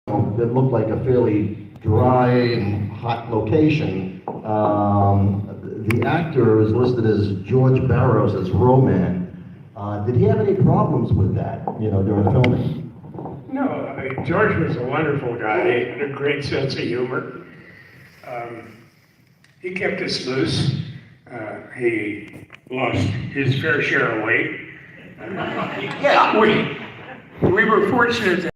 that looked like a fairly dry and hot location. The actor is listed as George Barrows as Roman. Did he have any problems with that, during filming? No, George was a wonderful guy. He had a great sense of humor. He kept us loose. He lost his fair share of weight. Yeah. We were fortunate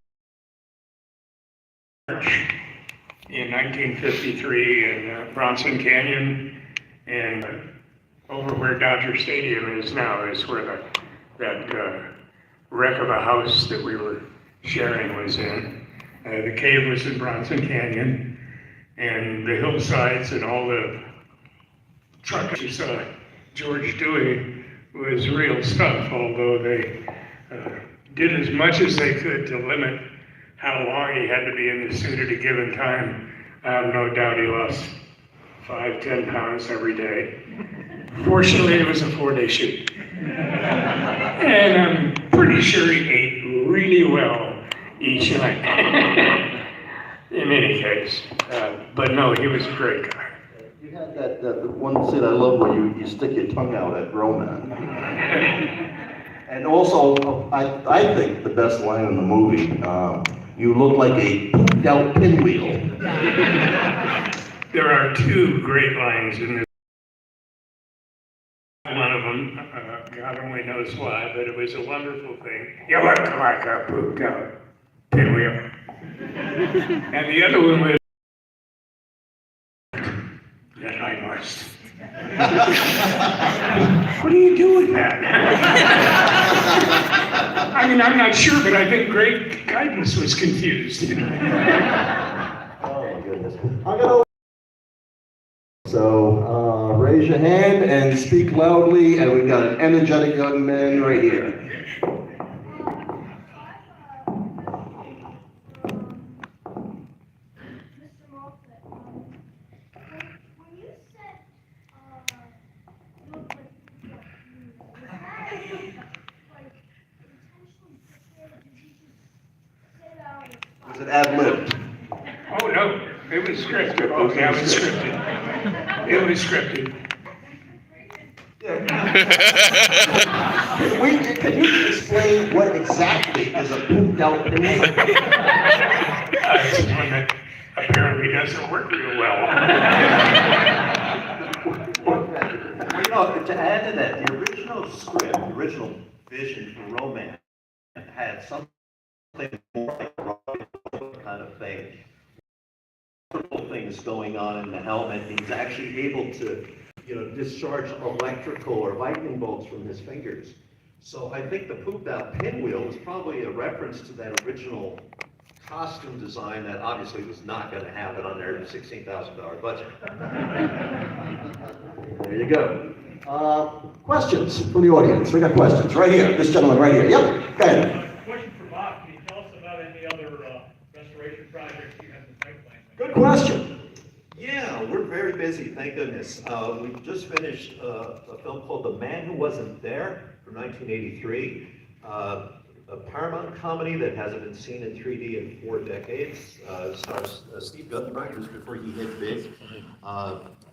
in 1953 in Bronson Canyon, and over where Dodger Stadium is now is where that wreck of a house that we were sharing was in. The cave was in Bronson Canyon, and the hillsides and all the trucks you saw George doing was real stuff, although they did as much as they could to limit how long he had to be in the suit at a given time. I have no doubt he lost 5-10 pounds every day. Fortunately, it was a 4-day shoot. And I'm pretty sure he ate really well each night. In any case, but no, he was a great guy. You had that one scene I love where you stick your tongue out at Roman. And also, I think the best line in the movie, you look like a pooped out pinwheel. There are two great lines in this. One of them, God only knows why, but it was a wonderful thing. You look like a pooped out pinwheel. And the other one was, that I must. What do you do with that? I mean, I'm not sure, but I think Greg Guidance was confused. Oh my goodness. So raise your hand and speak loudly, and we've got an energetic young man right here. Was it ad-libbed? Oh, no, it was scripted. Okay, it was scripted. It was scripted. Can you explain what exactly is a pooped out pinwheel? It's one that apparently doesn't work real well. Well, to add to that, the original script, the original vision for Romance had something more like a rocket kind of thing. Multiple things going on in the helmet, and he's actually able to, discharge electrical or lightning bolts from his fingers. So I think the pooped out pinwheel was probably a reference to that original costume design that obviously was not going to happen on their $16,000 budget. There you go. Questions from the audience? We got questions right here. This gentleman right here. Yep, go ahead. Question for Bob. Can you tell us about any other restoration projects you have in the pipeline? Good question. Yeah, we're very busy, thank goodness. We just finished a film called The Man Who Wasn't There from 1983. A Paramount comedy that hasn't been seen in 3D in 4 decades. Stars Steve Guttenberg just before he hit big.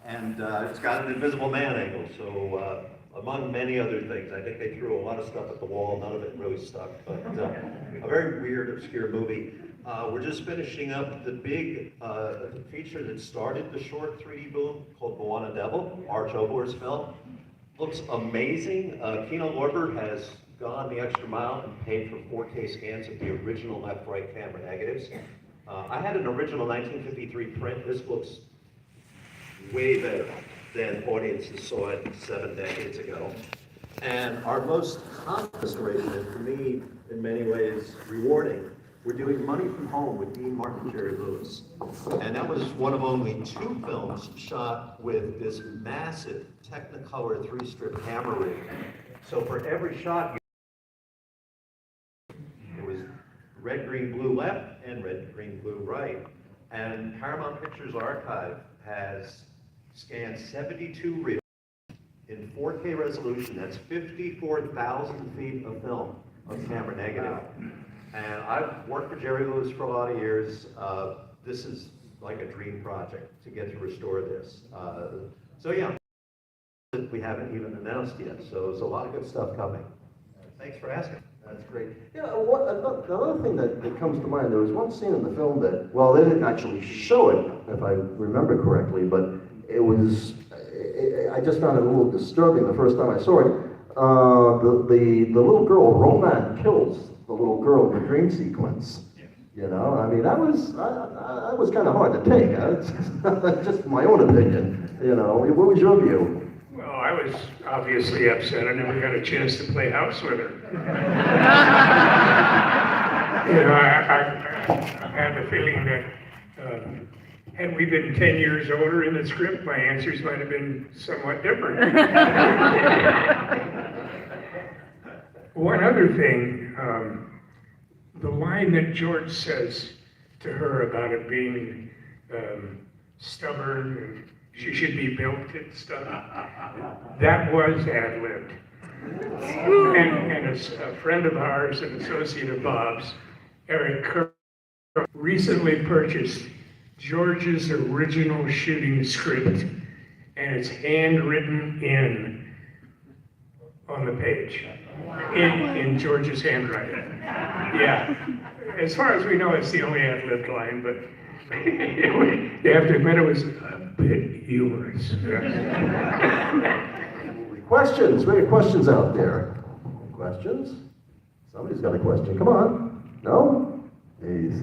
And it's got an Invisible Man angle, so among many other things. I think they threw a lot of stuff at the wall, none of it really stuck, but a very weird, obscure movie. We're just finishing up the big feature that started the short 3D boom called Moana Devil, Arch Oboler's film. Looks amazing. Kino Lorber has gone the extra mile and paid for 4K scans of the original left-right camera negatives. I had an original 1953 print. This looks way better than audiences saw it 7 decades ago. And our most common restoration, and for me, in many ways, rewarding, we're doing Money from Home with Dean Martin and Jerry Lewis. And that was one of only 2 films shot with this massive Technicolor 3-strip camera rig. So for every shot, it was red, green, blue left and red, green, blue right. And Paramount Pictures Archive has scanned 72 reels in 4K resolution. That's 54,000 feet of film of camera negative. And I've worked for Jerry Lewis for a lot of years. This is like a dream project to get to restore this. So yeah, we haven't even announced yet, so there's a lot of good stuff coming. Thanks for asking. That's great. Yeah, another thing that comes to mind, there was one scene in the film that, well, they didn't actually show it, if I remember correctly, but it was, I just found it a little disturbing the first time I saw it. The little girl, Roman, kills the little girl in the dream sequence. You know, I mean, that was kind of hard to take. That's just my own opinion. You know, what was your view? Well, I was obviously upset. I never got a chance to play house with her. You know, I had the feeling that had we been 10 years older in the script, my answers might have been somewhat different. One other thing, the line that George says to her about it being stubborn and she should be built and stuff, that was ad-libbed. And a friend of ours, an associate of Bob's, Eric Kerr, recently purchased George's original shooting script, and it's handwritten in on the page, in George's handwriting. Yeah. As far as we know, it's the only ad-libbed line, but you have to admit it was a bit humorous. Questions? We have questions out there. Questions? Somebody's got a question. Come on. No? Please.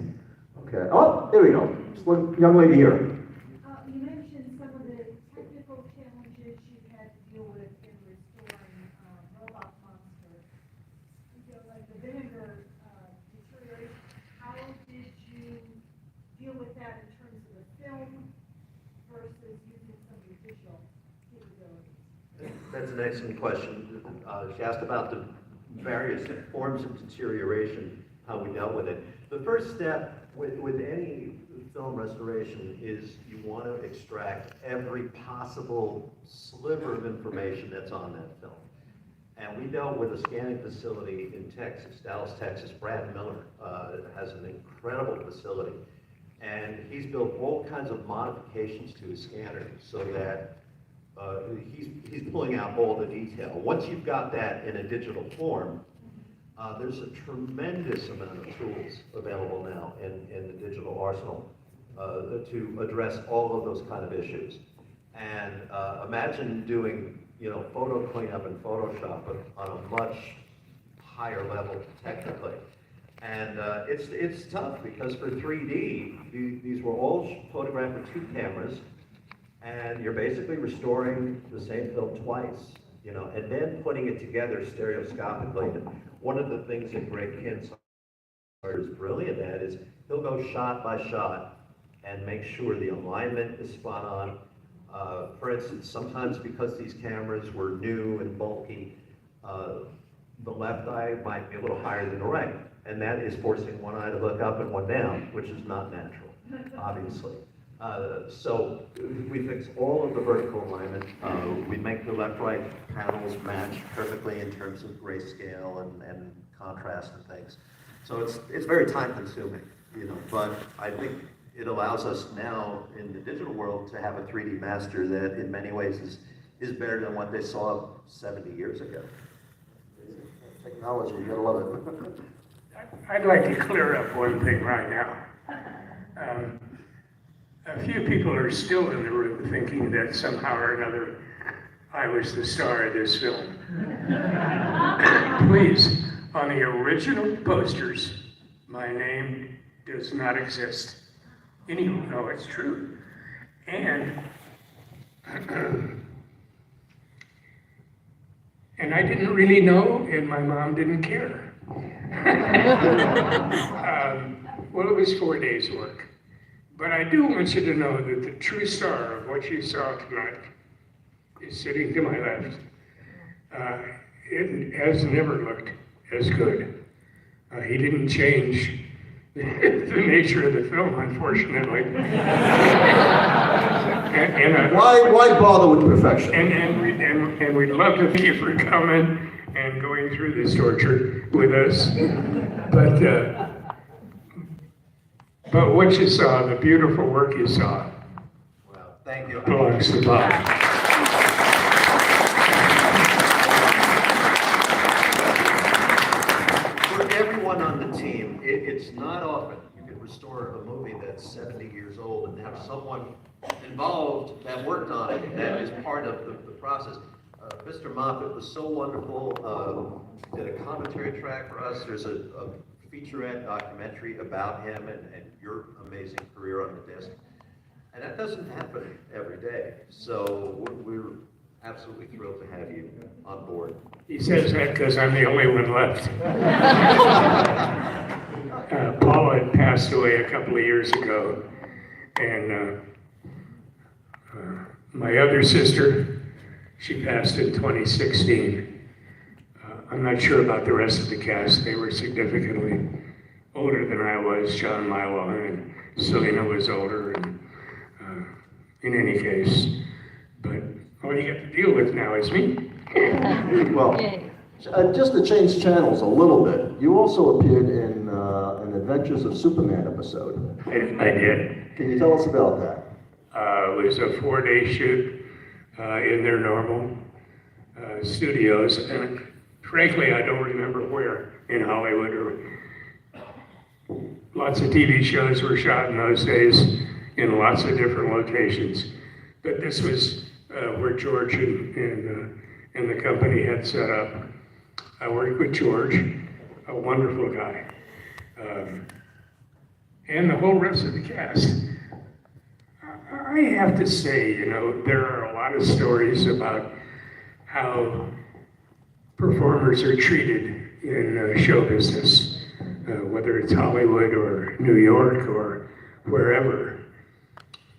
Okay. Oh, here we go. Just one young lady here. You mentioned some of the technical challenges you had to deal with in restoring robot monsters. You know, like the vinegar deterioration. How did you deal with that in terms of the film versus using some of the digital capabilities? That's an excellent question. She asked about the various forms of deterioration, how we dealt with it. The first step with any film restoration is you want to extract every possible sliver of information that's on that film. And we dealt with a scanning facility in Texas, Dallas, Texas. Brad Miller has an incredible facility. And he's built all kinds of modifications to his scanner so that he's pulling out all the detail. Once you've got that in a digital form, there's a tremendous amount of tools available now in the digital arsenal to address all of those kind of issues. And imagine doing, you know, photo cleanup in Photoshop on a much higher level technically. And it's tough because for 3D, these were all photographed with 2 cameras, and you're basically restoring the same film twice, you know, and then putting it together stereoscopically. And one of the things that Greg Kintz is brilliant at is he'll go shot by shot and make sure the alignment is spot on. For instance, sometimes because these cameras were new and bulky, the left eye might be a little higher than the right, and that is forcing one eye to look up and one down, which is not natural, obviously. So we fix all of the vertical alignment. We make the left-right panels match perfectly in terms of grayscale and contrast and things. So it's very time-consuming, you know. But I think it allows us now in the digital world to have a 3D master that, in many ways, is better than what they saw 70 years ago. Technology, you gotta love it. I'd like to clear up one thing right now. A few people are still in the room thinking that somehow or another I was the star of this film. Please, on the original posters, my name does not exist. Anyone know it's true. And I didn't really know, and my mom didn't care. Well, it was 4 days' work. But I do want you to know that the true star of what you saw tonight is sitting to my left. It has never looked as good. He didn't change the nature of the film, unfortunately. Why bother with perfection? And we'd love to thank you for coming and going through this torture with us. But But what you saw, the beautiful work you saw, Well, thank you. belongs to Bob. For everyone on the team, it's not often you can restore a movie that's 70 years old and have someone involved that worked on it, that is part of the process. Mr. Moffat was so wonderful, did a commentary track for us. There's a featurette documentary about him and your amazing career on the disc. And that doesn't happen every day. So we're absolutely thrilled to have you on board. He says that because I'm the only one left. Paula had passed away a couple of years ago, and my other sister, she passed in 2016. I'm not sure about the rest of the cast. They were significantly older than I was. John Milo and Selena was older, and in any case, but all you got to deal with now is me. Well, just to change channels a little bit, you also appeared in an Adventures of Superman episode. I did. Can you tell us about that? It was a 4-day shoot in their normal studios, and frankly, I don't remember where in Hollywood. Or lots of TV shows were shot in those days in lots of different locations, but this was where George and the company had set up. I worked with George, a wonderful guy, and the whole rest of the cast. I have to say, you know, there are a lot of stories about how performers are treated in show business, whether it's Hollywood or New York or wherever.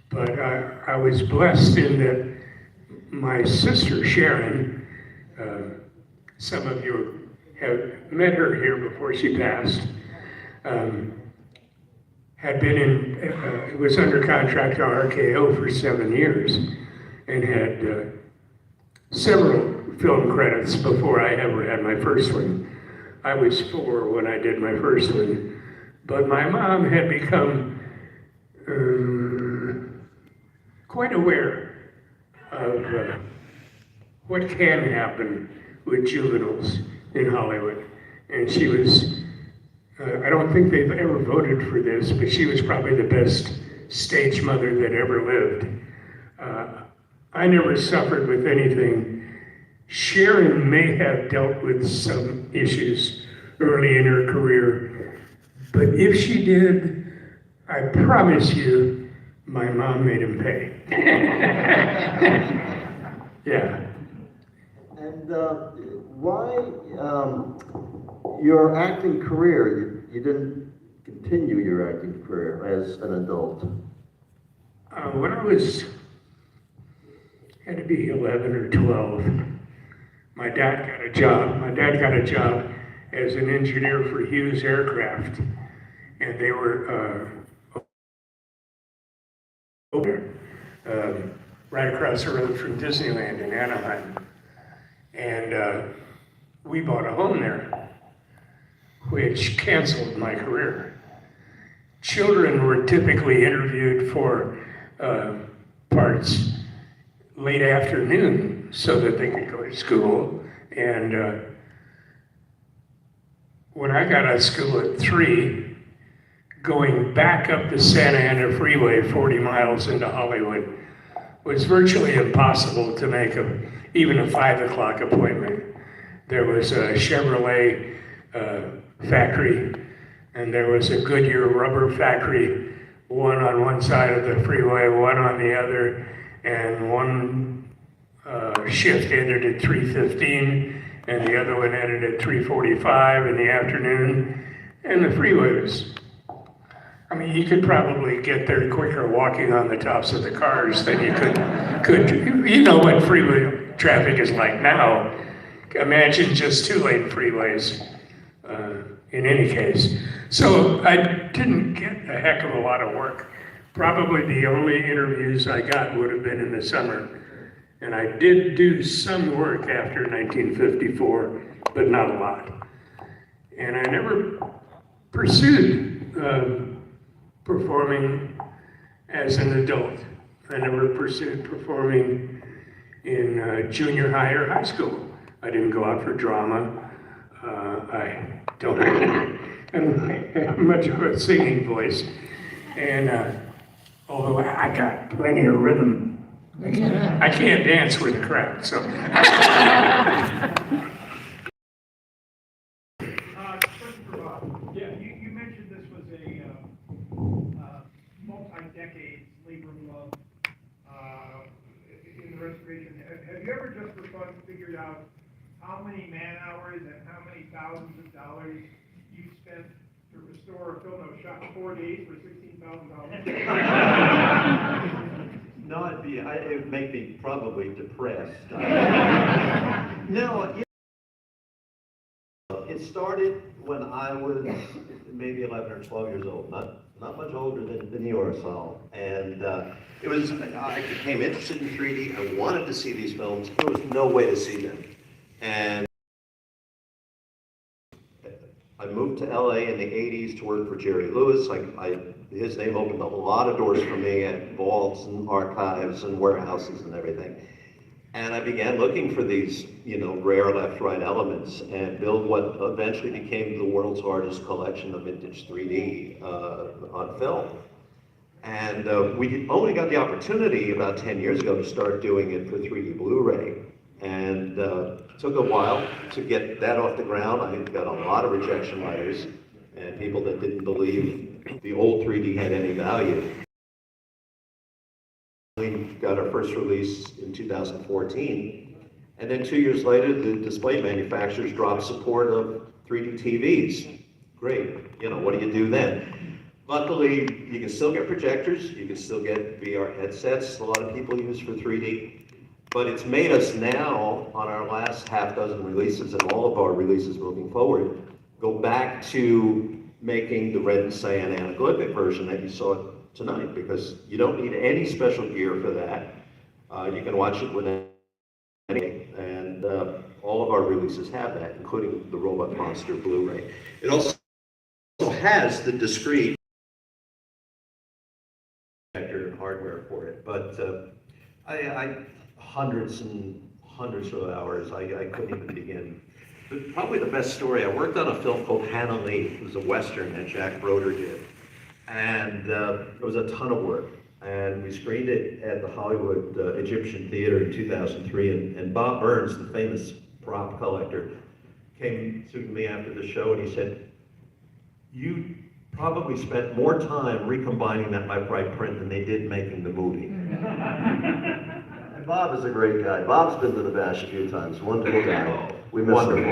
But I was blessed in that my sister Sharon, some of you have met her here before she passed, had been was under contract to RKO for 7 years and had several film credits before I ever had my first one. I was 4 when I did my first one, but my mom had become quite aware of what can happen with juveniles in Hollywood. And she was, I don't think they've ever voted for this, but she was probably the best stage mother that ever lived. I never suffered with anything. Sharon may have dealt with some issues early in her career, but if she did, I promise you, my mom made him pay. Yeah. And why your acting career, you didn't continue your acting career as an adult? When I had to be 11 or 12, my dad got a job. My dad got a job as an engineer for Hughes Aircraft, and they were right across the road from Disneyland in Anaheim. And we bought a home there, which canceled my career. Children were typically interviewed for parts late afternoon so that they could go to school. And when I got out of school at 3, going back up the Santa Ana Freeway 40 miles into Hollywood was virtually impossible to make even a 5 o'clock appointment. There was a Chevrolet factory, and there was a Goodyear rubber factory, one on one side of the freeway, one on the other, and one shift ended at 3:15, and the other one ended at 3:45 in the afternoon, and the freeway was, I mean, you could probably get there quicker walking on the tops of the cars than you could. You know what freeway traffic is like now. Imagine just 2-lane freeways in any case. So I didn't get a heck of a lot of work. Probably the only interviews I got would have been in the summer. And I did do some work after 1954, but not a lot. And I never pursued performing as an adult. I never pursued performing in junior high or high school. I didn't go out for drama. I don't have much of a singing voice. And although I got plenty of rhythm, I can't dance with a crowd, so. Question for Bob. Yeah, you mentioned this was a multi-decade labor of love in the restoration. Have you ever just for fun figured out how many man hours and how many thousands of dollars you spent to restore a film that was shot in 4 days for $16,000? No, it would make me probably depressed. No, it started when I was maybe 11 or 12 years old, not much older than you are, Saul. And I became interested in 3D. I wanted to see these films. There was no way to see them. And I moved to LA in the 80s to work for Jerry Lewis. His name opened a lot of doors for me at vaults and archives and warehouses and everything. And I began looking for these, rare left-right elements and build what eventually became the world's largest collection of vintage 3D on film. And we only got the opportunity about 10 years ago to start doing it for 3D Blu-ray. And it took a while to get that off the ground. I got a lot of rejection letters and people that didn't believe the old 3D had any value. We got our first release in 2014, and then 2 years later, the display manufacturers dropped support of 3D TVs. Great, what do you do then? Luckily, you can still get projectors, you can still get VR headsets, a lot of people use for 3D, but it's made us now, on our last half dozen releases and all of our releases moving forward, go back to making the red and cyan anaglyphic version that you saw tonight, because you don't need any special gear for that. You can watch it with any, and all of our releases have that, including the Robot Monster Blu-ray. It also has the discrete hardware for it, but I hundreds and hundreds of hours, I couldn't even begin. But probably the best story, I worked on a film called Hannah Lee. It was a Western that Jack Broder did. And it was a ton of work. And we screened it at the Hollywood Egyptian Theater in 2003. And Bob Burns, the famous prop collector, came to me after the show and he said, "You probably spent more time recombining that upright print than they did making the movie." And Bob is a great guy. Bob's been to the Bash a few times. Wonderful guy. We miss him.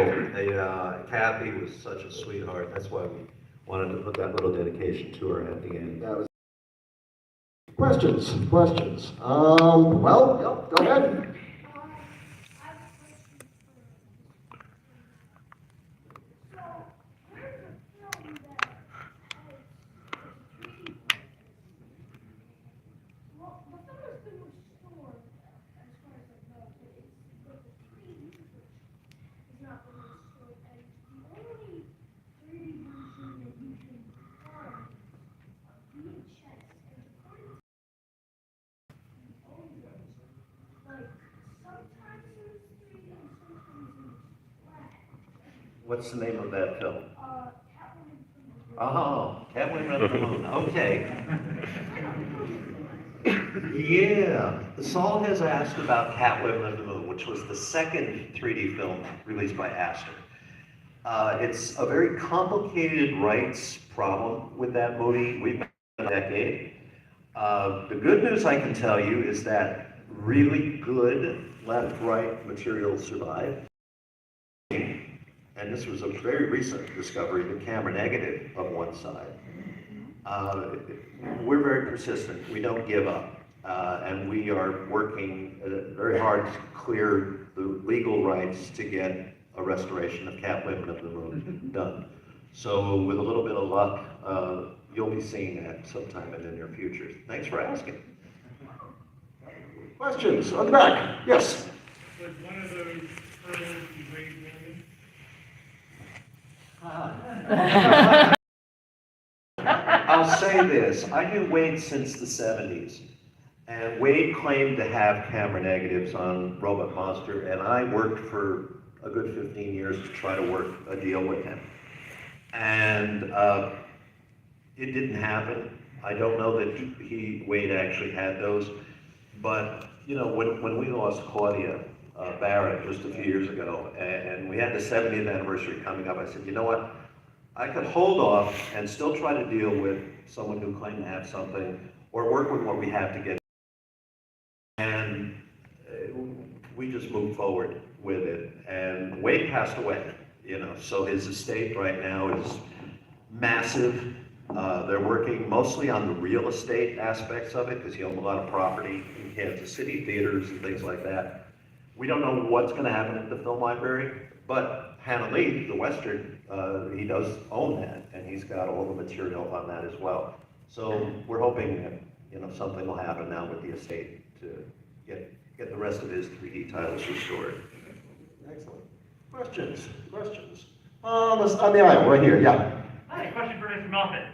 Kathy was such a sweetheart. That's why we wanted to put that little dedication to her at the end. Questions? Well, yep, go ahead. What's the name of that film? Oh, Catwoman of the Moon. Okay. Yeah, Saul has asked about Catwoman of the Moon, which was the second 3D film released by Astor. It's a very complicated rights problem with that movie. We've been a decade. The good news I can tell you is that really good left-right material survived. And this was a very recent discovery, the camera negative of one side. We're very persistent. We don't give up. And we are working very hard to clear the legal rights to get a restoration of Catwoman of the Moon done. So with a little bit of luck, you'll be seeing that sometime in the near future. Thanks for asking. Questions on the back? Yes. Was one of those hurdles you raised millions? I'll say this, I knew Wade since the 70s, and Wade claimed to have camera negatives on Robot Monster, and I worked for a good 15 years to try to work a deal with him. And it didn't happen. I don't know that Wade actually had those, but you know, when we lost Claudia Barrett just a few years ago, and we had the 70th anniversary coming up, I said, you know what? I could hold off and still try to deal with someone who claimed to have something, or work with what we have to get. And we just moved forward with it. And Wade passed away, you know, so his estate right now is massive. They're working mostly on the real estate aspects of it, because he owned a lot of property in Kansas City, theaters and things like that. We don't know what's going to happen at the film library, but Hannah Lee, the Western, he does own that, and he's got all the material on that as well. So we're hoping that, you know, something will happen now with the estate to get the rest of his 3D titles restored. Excellent. Questions? On the aisle, right here, yeah. Hi, question for Mr. Moffett.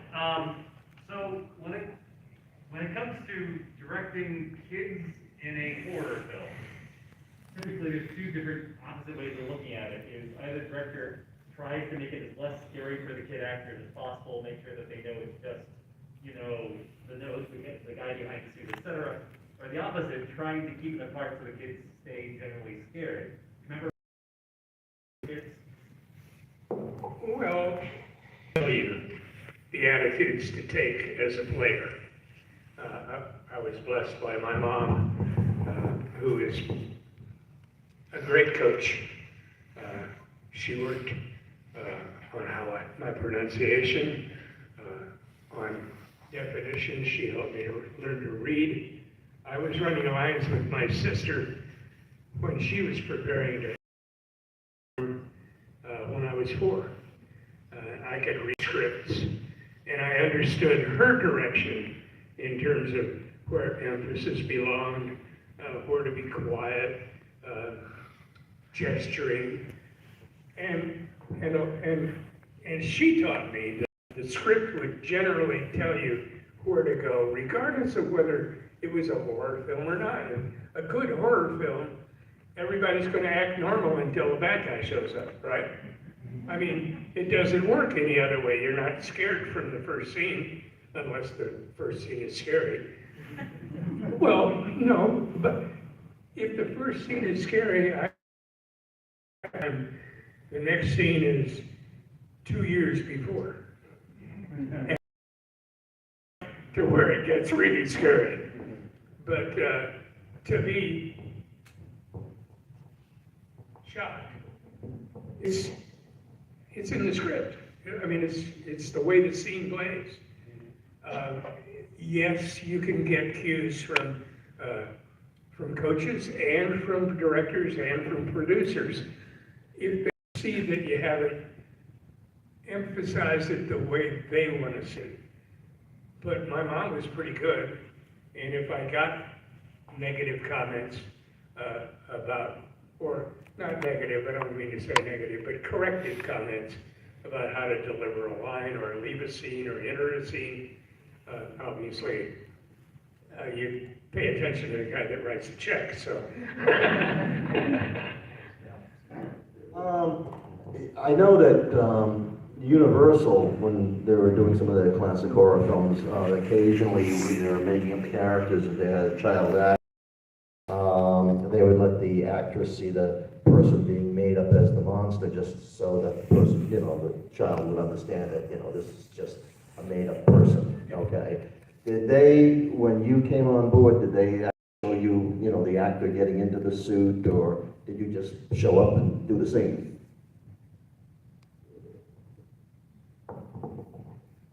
So when it comes to directing kids in a horror film, typically there's two different opposite ways of looking at it. Is either the director tries to make it as less scary for the kid actors as possible, make sure that they know it's just, you know, the nose, the guy behind the suit, etc. Or the opposite, trying to keep it apart so the kids stay generally scared. Remember kids? Well, tell you the attitudes to take as a player. I was blessed by my mom, who is a great coach. She worked on my pronunciation, on definitions. She helped me learn to read. I was running lines with my sister when she was preparing to when I was 4. I could read scripts, and I understood her direction in terms of where emphasis belonged, where to be quiet, gesturing, and she taught me that the script would generally tell you where to go, regardless of whether it was a horror film or not. And a good horror film, everybody's going to act normal until the bad guy shows up, right? I mean, it doesn't work any other way. You're not scared from the first scene, unless the first scene is scary. Well, no, but if the first scene is scary, the next scene is 2 years before, to where it gets really scary. But to be shocked, it's in the script. I mean, it's the way the scene plays. Yes, you can get cues from coaches and from directors and from producers if they see that you haven't emphasized it the way they want to see it. But my mom was pretty good, and if I got negative comments about, or not negative, I don't mean to say negative, but corrective comments about how to deliver a line or leave a scene or enter a scene, obviously you pay attention to the guy that writes the check, so. I know that Universal, when they were doing some of their classic horror films, occasionally when they were making up characters, if they had a child actor, they would let the actress see the person being made up as the monster, just so that the person, you know, the child would understand that, you know, this is just a made-up person, okay? Did they, when you came on board, did they show you, you know, the actor getting into the suit, or did you just show up and do the same?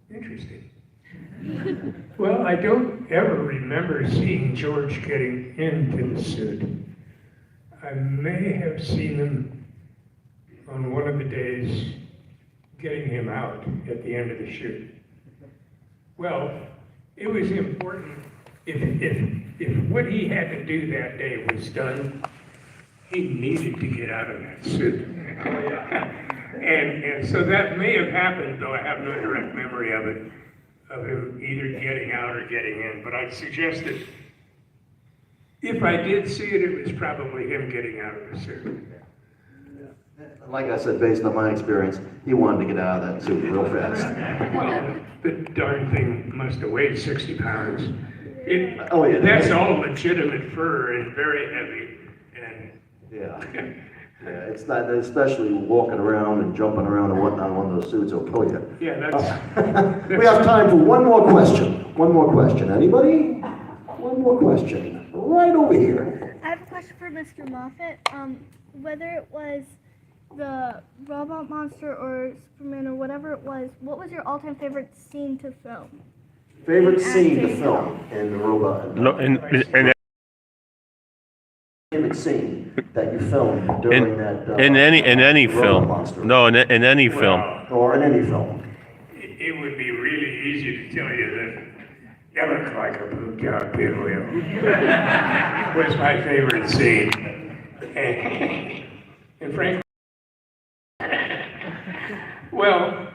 Interesting. Well, I don't ever remember seeing George getting into the suit. I may have seen him on one of the days getting him out at the end of the shoot. Well, it was important, if what he had to do that day was done, he needed to get out of that suit. And so that may have happened, though I have no direct memory of it. of him either getting out or getting in, but I suggest that if I did see it, it was probably him getting out of the suit. Like I said, based on my experience, he wanted to get out of that suit real fast. Well, the darn thing must have weighed 60 pounds. Oh, yeah. That's all legitimate fur and very heavy, and Yeah. Yeah, it's not, especially walking around and jumping around and whatnot, one of those suits will kill you. yeah, that's, We have time for one more question. One more question. Anybody? One more question. Right over here. I have a question for Mr. Moffat. Whether it was the robot monster or Superman or whatever it was, what was your all-time favorite scene to film? Favorite scene to film in the robot? No, in Favorite scene that you filmed during that? in any robot film. monster? No, in any film. well, Or in any film? it would be really easy to tell you that you look like a pooped out pinwheel. Was my favorite scene. And frankly, well,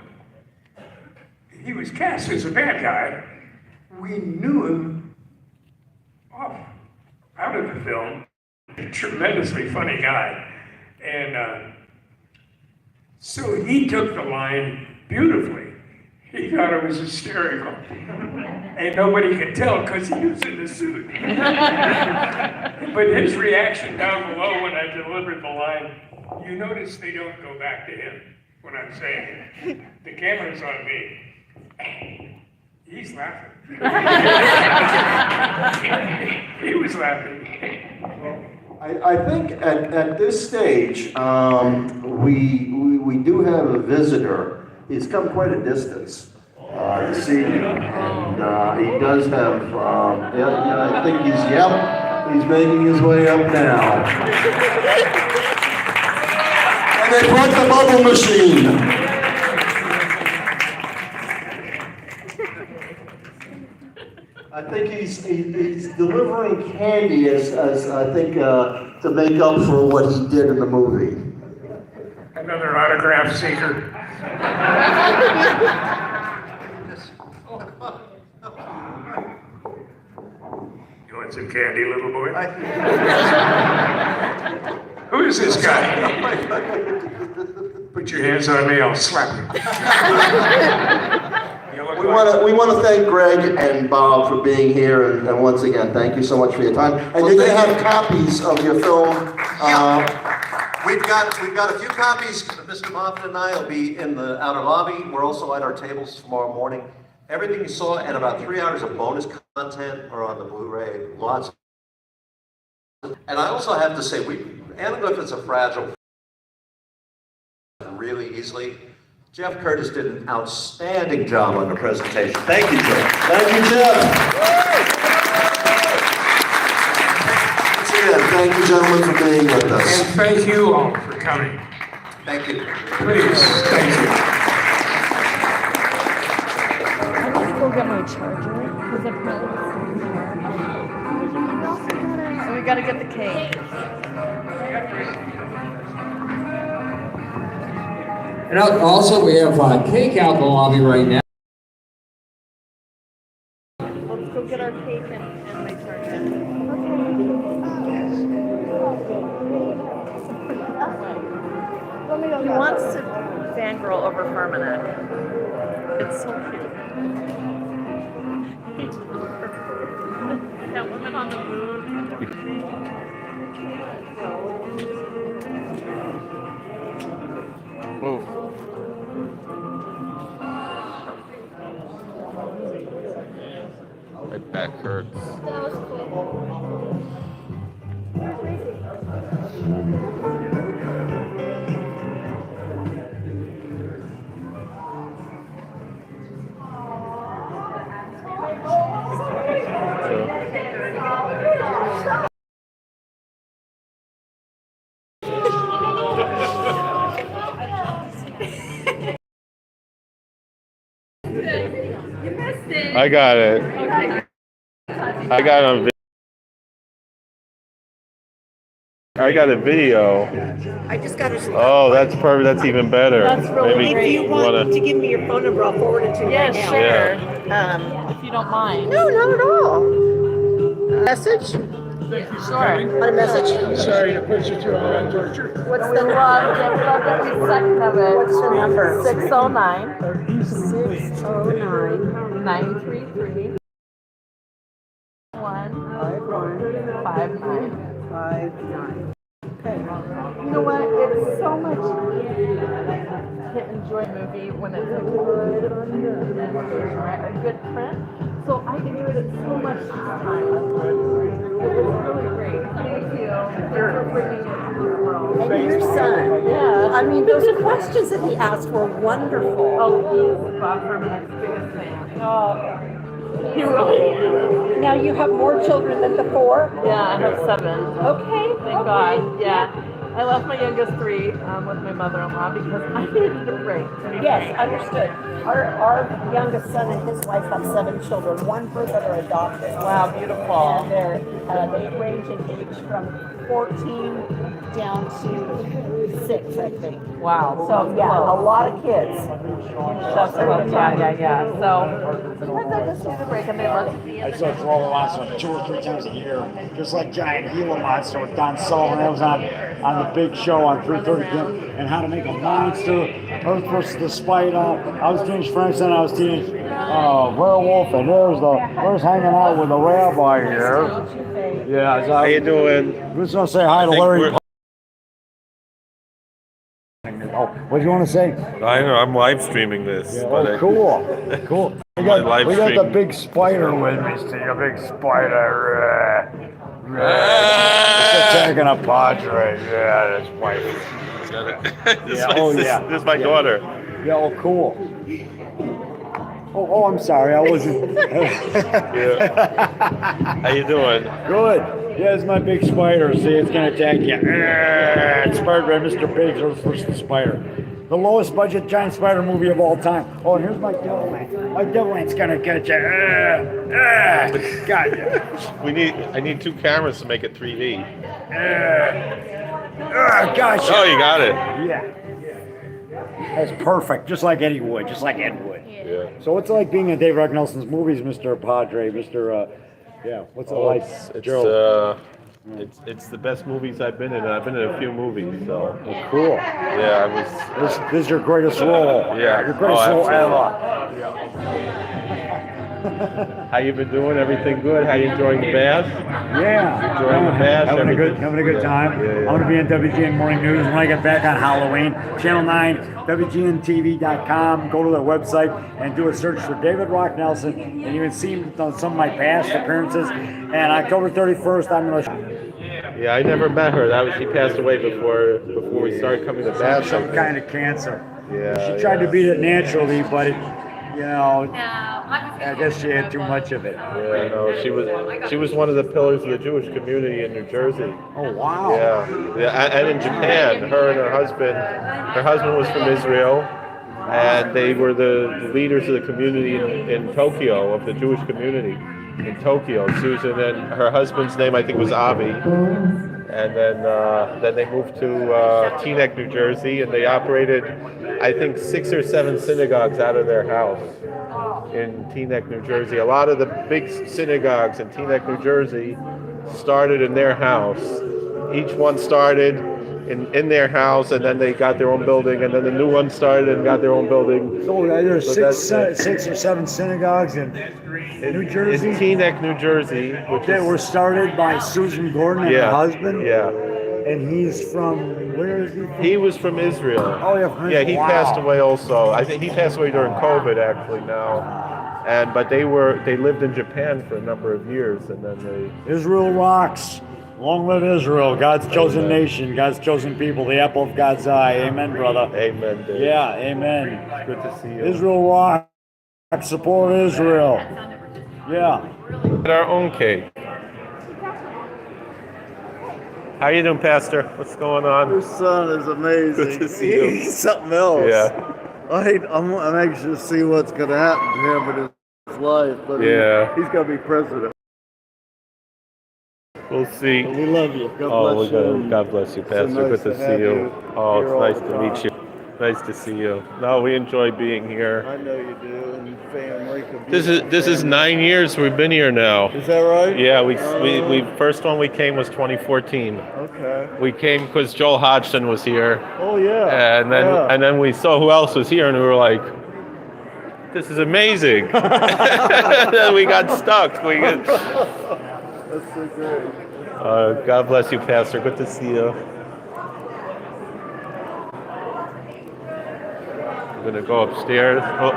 he was cast as a bad guy. We knew him off out of the film. A tremendously funny guy. And so he took the line beautifully. He thought it was hysterical. And nobody could tell because he was in the suit. But his reaction down below when I delivered the line, you notice they don't go back to him when I'm saying it. The camera's on me. He's laughing. He was laughing. I think at this stage, we do have a visitor. He's come quite a distance this evening, and he does have, yeah, I think he's making his way up now. And they brought the bubble machine. I think he's delivering candy as I think to make up for what he did in the movie. Another autograph seeker. You want some candy, little boy? Who is this guy? Put your hands on me, I'll slap you. You look We want to thank Greg and Bob for being here, and once again, thank you so much for your time. And you're going to have copies of your film. We've got a few copies. Mr. Moffat and I will be in the outer lobby. We're also at our tables tomorrow morning. Everything you saw and about 3 hours of bonus content are on the Blu-ray. Lots. And I also have to say, Anna Griffith's a fragile really easily. Jeff Curtis did an outstanding job on the presentation. Thank you, Jeff. Thank you, Jeff. Once again, thank you, gentlemen, for being with us. And thank you all for coming. Thank you. Please, thank you. I need to go get my charger because it melts. And we gotta get the cake. And also, we have cake out in the lobby right now. Let's go get our cake and my charger. He wants to fangirl over Fermanagh. It's so cute. That woman on the moon. My back hurts. That was cool. I got it. I got it on I got a video. I just got to. Oh, that's perfect. That's even better. That's really Maybe great. you want to give me your phone number, I'll forward it to you. Yeah, sure. If you don't mind. No, not at all. Message? Sure. What a message. Sorry to put you through all that torture. What's the every second of it? What's the number? 609 609 933 159. You know what? It's so much to enjoy a movie when it's a good print. So I enjoyed it so much this time. It was really great. Thank you for bringing it to the world. And your son. Yeah. I mean, those questions that he asked were wonderful. Oh, he's Bob Herman's biggest fan. Oh, he really. Now you have more children than the 4? Yeah, I have 7. Okay. Thank God. Yeah. I left my youngest 3 with my mother-in-law because I needed a break. Yes, understood. Our youngest son and his wife have 7 children. 1 birth that are adopted. Wow, beautiful. And they range in age from 14 down to 6, I think. Wow. So yeah, a lot of kids. That's what, yeah. So sometimes I just need a break and they love to be I saw Crawler Monster 2 or 3 times a year, just like Giant Gila Monster with Don Sullivan. That was on the big show on 3:30 p.m. And How to Make a Monster, Earth vs. the Spider. I was Teenage Frankenstein. I was Teenage Werewolf, and there's hanging out with the rabbi here. Yeah, How you doing? Just want to say hi to Larry. Oh, what do you want to say? I know I'm live streaming this. Yeah, but oh, cool. We My live got the stream. big spider with me, Steve. A big spider. It's attacking a padre. Yeah, that's white. This is my daughter. Yeah, oh, cool. Oh, I'm sorry. I wasn't. Yeah. How you doing? Good. Yeah, it's my big spider. See, it's going to attack you. It's Spider by Mr. Biggs versus the Spider. The lowest budget giant spider movie of all time. Oh, and here's my devil ant. My devil ant's going to get you. Got you. I need 2 cameras to make it 3D. Gosh. Oh, you got it. Yeah. That's perfect. Just like Eddie Wood. Just like Ed Wood. Yeah. So what's it like being in Dave Rock Nelson's movies, Mr. Padre, Mr. Yeah, what's it like, Joe? It's the best movies I've been in. I've been in a few movies, so. Oh, cool. Yeah, I was. This is your greatest role. Yeah. Your greatest role absolutely. ever. How you been doing? Everything good? How you enjoying the bath? Yeah. Enjoying the bath? Having a good time. Yeah. I'm going to be in WGN Morning News when I get back on Halloween. Channel 9, WGNTV.com. Go to their website and do a search for David Rock Nelson. And you can see some of my past appearances. And October 31st, I'm going to... Yeah, I never met her. She passed away before we started coming to bath. Some kind of cancer. Yeah. She tried to beat it naturally, but it, I guess she had too much of it. Yeah, no, she was one of the pillars of the Jewish community in New Jersey. Oh, wow. Yeah, and in Japan, her and her husband was from Israel, and they were the leaders of the community in Tokyo, of the Jewish community in Tokyo. Susan, and her husband's name I think was Avi. And then they moved to Teaneck, New Jersey, and they operated, I think, 6 or 7 synagogues out of their house in Teaneck, New Jersey. A lot of the big synagogues in Teaneck, New Jersey started in their house. Each one started in their house, and then they got their own building, and then the new one started and got their own building. So there's 6 or 7 synagogues in New Jersey? In Teaneck, New Jersey. That were started by Susan Gordon and her husband? Yeah. And he's from, where is he from? He was from Israel. Oh, yeah, from Israel. Yeah, he passed away also. I think he passed away during COVID actually now. But they lived in Japan for a number of years, and then Israel rocks. Long live Israel, God's chosen nation, God's chosen people, the apple of God's eye. Amen, brother. Amen, Dave. Yeah, amen. Good to see you. Israel rock. Support Israel. Yeah. At our own cake. How you doing, Pastor? What's going on? Your son is amazing. Good to see you. He's something else. Yeah. I'm anxious to see what's going to happen to him in his life, but Yeah. he's going to be president. We'll see. We love you. God Oh, bless you. God bless you, Pastor. nice Good to to see have you. you Oh, here all it's nice the to meet time. you. Nice to see you. No, we enjoy being here. I know you do, and family. This is 9 years we've been here now. Is that right? Yeah, we first one we came was 2014. Okay. We came because Joel Hodgson was here, Oh yeah. and then we saw who else was here, and we were like, "This is amazing." Then we got stuck. That's so great. God bless you, Pastor. Good to see you. I'm gonna go upstairs. Oh,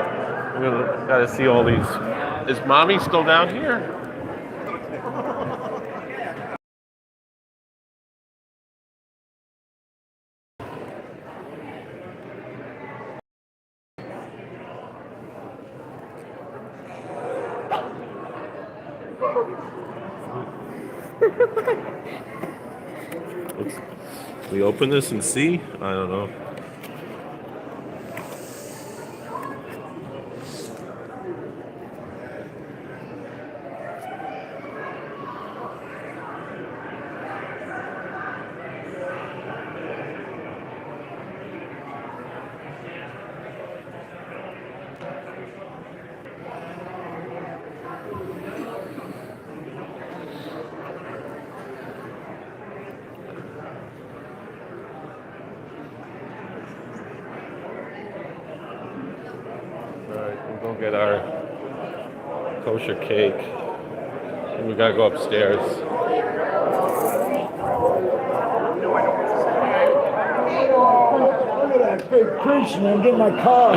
gotta see all these. Is Mommy still down here? We open this and see? I don't know. Alright, we'll go get our kosher cake. And we gotta go upstairs. Look at that big preaching and get my car.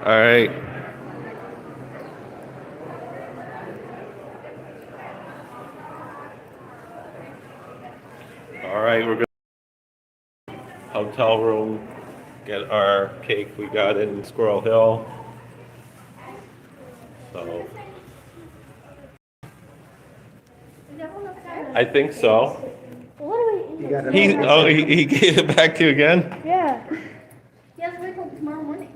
Alright. Alright, we're gonna hotel room, get our cake we got in Squirrel Hill. So I think so. What do we? He gave it back to you again? Yeah. He has to wait till tomorrow morning.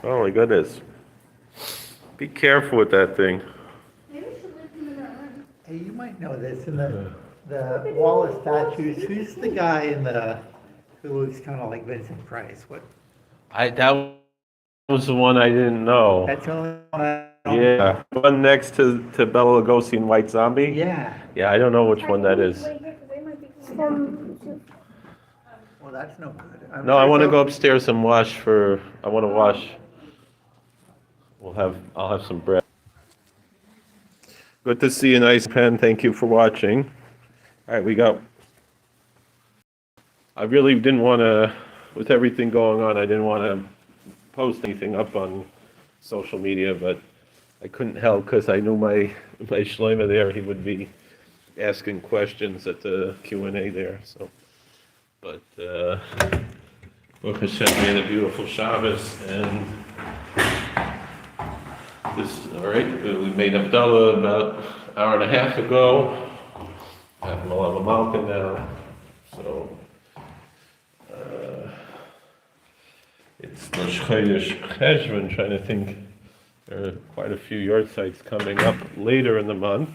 Oh my goodness. Be careful with that thing. Maybe we should leave him in that room. Hey, you might know this, in the wall of statues, who's the guy who looks kind of like Vincent Price? What? That was the one I didn't know. That's the only one I don't Yeah, one next to Bela Lugosi and White Zombie. Yeah. Yeah, I don't know which one that is. Well, that's no good. I'm No, I sure want to so- go upstairs and wash I want to wash. I'll have some bread. Good to see you, Nice Pen. Thank you for watching. All right, we go. I really didn't want to, with everything going on, I didn't want to post anything up on social media, but I couldn't help because I knew my Shlomo there, he would be asking questions at the Q&A there, so. But, Baruch Hashem, we had a beautiful Shabbos, and all right, we made Havdalah about an hour and a half ago. I have Malava Malka now, so it's Rosh Chodesh Cheshvan, trying to think. There are quite a few yard sites coming up later in the month.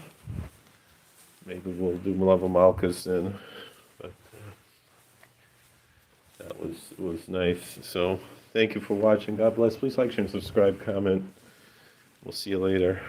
Maybe we'll do Malava Malkas then. But that was nice. So thank you for watching. God bless. Please like, share, and subscribe, comment. We'll see you later.